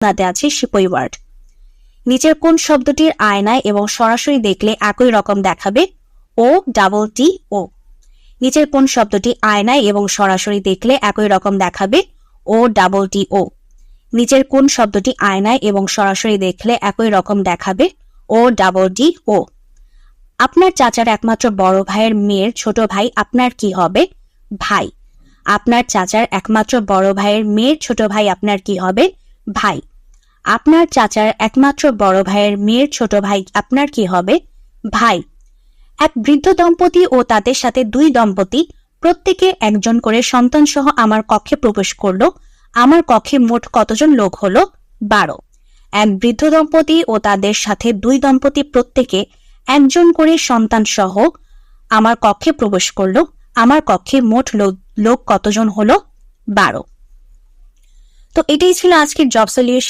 নাতে আছে সিপই ওয়ার্ড। নিচের কোন শব্দটির আয়নায় এবং সরাসরি দেখলে একই রকম দেখাবে? ও ডাবল টি ও। নিচের কোন শব্দটি আয়নায় এবং সরাসরি দেখলে একই রকম দেখাবে? ও ডাবল টি ও। নিচের কোন শব্দটি আয়নায় এবং সরাসরি দেখলে একই রকম দেখাবে? ও ডাবল টি ও। আপনার চাচার একমাত্র বড় ভাইয়ের মেয়ের ছোট ভাই আপনার কি হবে? ভাই। আপনার চাচার একমাত্র বড় ভাইয়ের মেয়ের ছোট ভাই আপনার কি হবে? ভাই। আপনার চাচার একমাত্র বড় ভাইয়ের মেয়ের ছোট ভাই আপনার কি হবে? ভাই। এক বৃদ্ধ দম্পতি ও তাদের সাথে দুই দম্পতি প্রত্যেকে একজন করে সন্তান সহ আমার কক্ষে প্রবেশ করলো। আমার কক্ষে মোট কতজন লোক হলো? 12। এক বৃদ্ধ দম্পতি ও তাদের সাথে দুই দম্পতি প্রত্যেকে একজন করে সন্তান সহ আমার কক্ষে প্রবেশ করলো। আমার কক্ষে মোট লোক কতজন হলো? 12। তো এটাই ছিল আজকের জব সলিউশন।